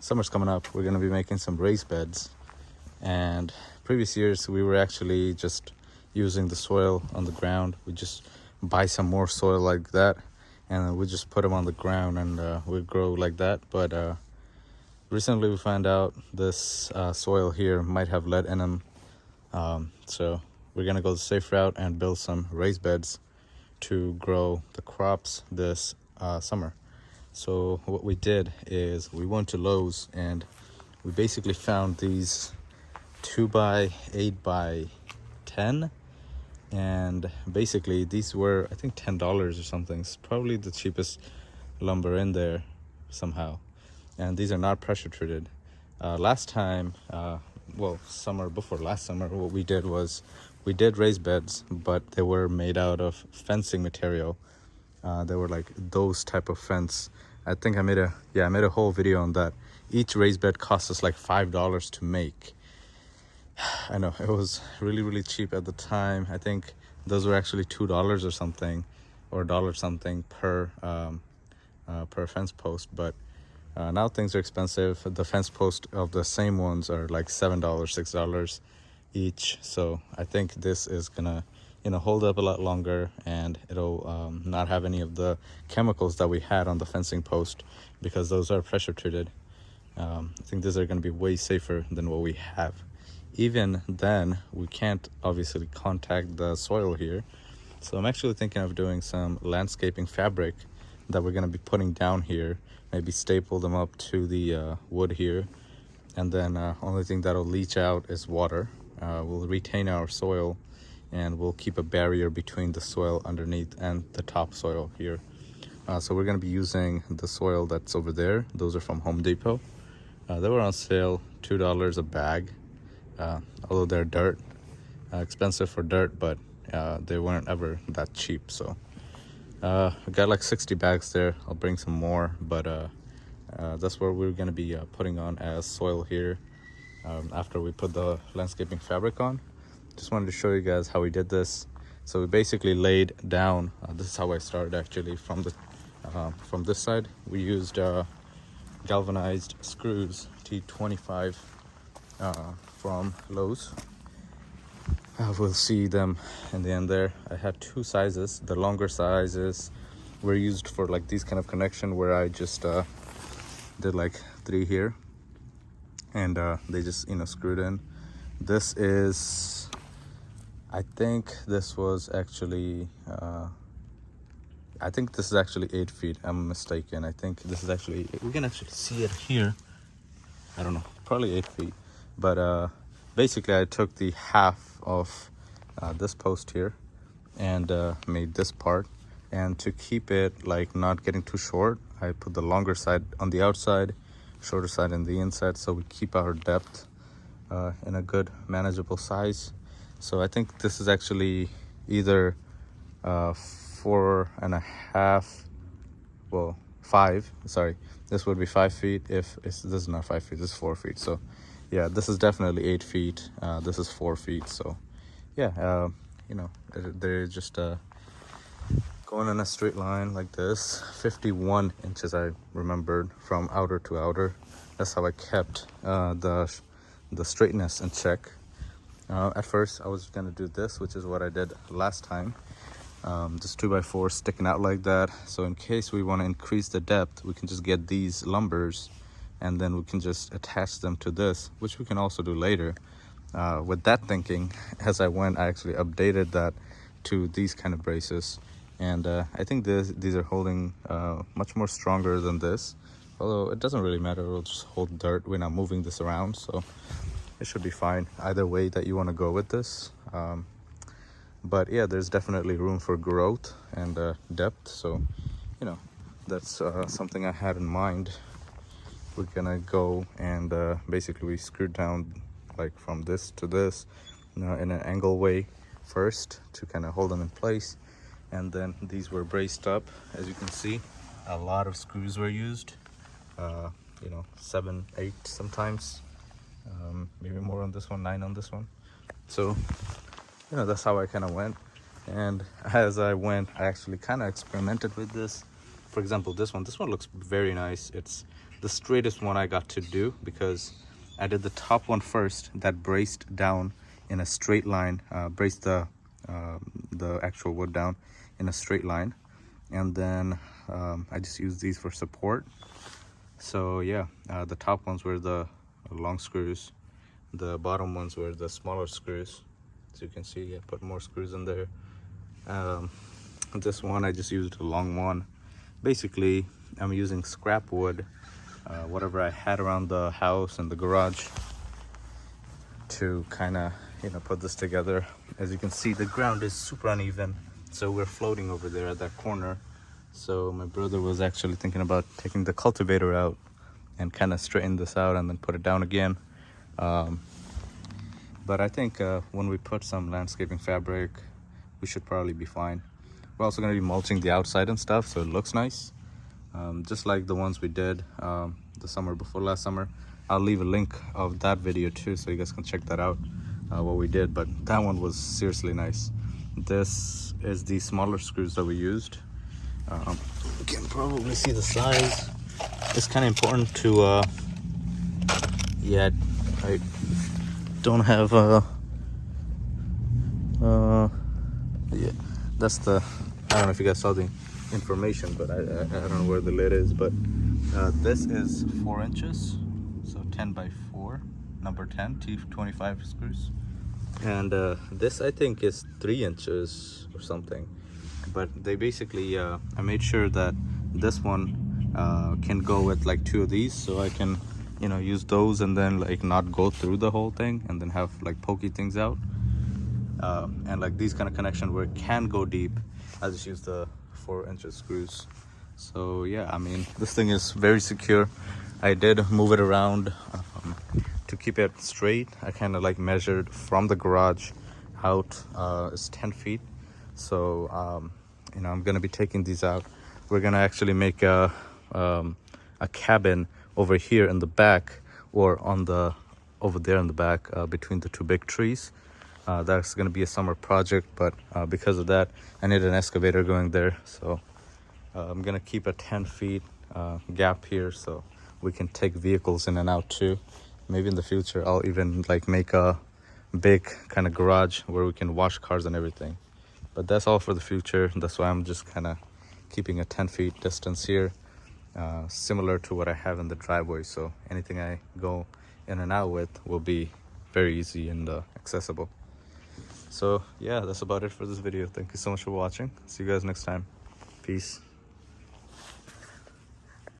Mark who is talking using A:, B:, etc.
A: summer's coming up, we're going to be making some raised beds. And previous years we were actually just using the soil on the ground. We just buy some more soil like that, and we just put them on the ground, and we grow like that. But recently we found out this soil here might have lead in them, so we're gonna go the safe route and build some raised beds to grow the crops this summer. So what we did is we went to Lowe's and we basically found these 2x8x10, and basically these were, I think, $10 or something. It's probably the cheapest lumber in there somehow, and these are not pressure treated. Last time, summer before last summer, what we did was we did raised beds, but they were made out of fencing material. They were like those type of fence. I think I made a whole video on that. Each raised bed cost us like $5 to make. I know it was really cheap at the time. I think those were actually $2 or something, or $1 something per fence post. But now things are expensive. The fence post of the same ones are like $7, $6 each. So I think this is gonna hold up a lot longer, and it'll not have any of the chemicals that we had on the fencing post, because those are pressure treated. I think these are going to be way safer than what we have. Even then, we can't obviously contact the soil here, so I'm actually thinking of doing some landscaping fabric that we're going to be putting down here, maybe staple them up to the wood here, and then only thing that'll leach out is water. We'll retain our soil, and we'll keep a barrier between the soil underneath and the topsoil here. So we're going to be using the soil that's over there. Those are from Home Depot. They were on sale, $2 a bag, although they're dirt, expensive for dirt, but they weren't ever that cheap. So I got like 60 bags there. I'll bring some more, but that's what we're going to be putting on as soil here after we put the landscaping fabric on. Just wanted to show you guys how we did this. So we basically laid down, this is how I started actually, from this side. We used galvanized screws, T25 from Lowe's. We'll see them in the end there. I had two sizes. The longer sizes were used for like these kind of connection, where I just did like 3 here, and they just screwed in. This is, I think this was actually I think this is actually 8 feet. I'm mistaken. I think this is actually, we can actually see it here. I don't know, probably 8 feet. But basically I took the half of this post here and made this part. And to keep it like not getting too short, I put the longer side on the outside, shorter side on the inside, so we keep our depth in a good manageable size. So I think this is actually either 4.5, well, 5, sorry, this would be 5 feet. If this is not 5 feet, this is 4 feet. So yeah, this is definitely 8 feet. This is 4 feet. So yeah, they're just going in a straight line like this. 51 inches I remembered from outer to outer. That's how I kept the straightness in check. At first I was gonna do this, which is what I did last time, just 2x4 sticking out like that. So in case we want to increase the depth, we can just get these lumbers and then we can just attach them to this, which we can also do later. With that thinking, as I went, I actually updated that to these kind of braces, and I think these are holding much more stronger than this, although it doesn't really matter. We'll just hold dirt. We're not moving this around, so it should be fine either way that you want to go with this. But yeah, there's definitely room for growth and depth, so that's something I had in mind. We're gonna go and basically we screwed down like from this to this in an angle way first to kind of hold them in place, and then these were braced up. As you can see, a lot of screws were used, 7, 8 sometimes, maybe more on this one, 9 on this one. So that's how I kind of went. And as I went, I actually kind of experimented with this. For example, this one looks very nice. It's the straightest one I got to do, because I did the top one first that braced down in a straight line, braced the actual wood down in a straight line, and then I just used these for support. So yeah, the top ones were the long screws, the bottom ones were the smaller screws. As you can see, I put more screws in there. This one I just used a long one. Basically, I'm using scrap wood, whatever I had around the house and the garage, to kind of, you know, put this together. As you can see, the ground is super uneven, so we're floating over there at that corner. So my brother was actually thinking about taking the cultivator out and kind of straighten this out and then put it down again. But I think when we put some landscaping fabric, we should probably be fine. We're also going to be mulching the outside and stuff, so it looks nice, just like the ones we did the summer before last summer. I'll leave a link of that video too, so you guys can check that out, what we did. But that one was seriously nice. This is the smaller screws that we used. You can probably see the size. It's kind of important to yeah, I don't have yeah, that's the, I don't know if you guys saw the information, but I don't know where the lid is. But this is 4 inches, so 10 by 4, number 10 T25 screws. And this I think is 3 inches or something. But they basically, I made sure that this one can go with like 2 of these, so I can, you know, use those and then like not go through the whole thing and then have like pokey things out. And like these kind of connection where it can go deep, I just use the 4 inches screws. So yeah, I mean, this thing is very secure. I did move it around to keep it straight. I kind of like measured from the garage out, it's 10 feet. So you know, I'm gonna be taking these out. We're gonna actually make a cabin over here in the back, or on the over there in the back, between the 2 big trees. That's gonna be a summer project, but because of that, I need an excavator going there. So I'm gonna keep a 10 feet gap here, so we can take vehicles in and out too. Maybe in the future I'll even like make a big kind of garage where we can wash cars and everything. But that's all for the future. That's why I'm just kind of keeping a 10 feet distance here, similar to what I have in the driveway. So anything I go in and out with will be very easy and accessible. So yeah, that's about it for this video. Thank you so much for watching. See you guys next time. Peace.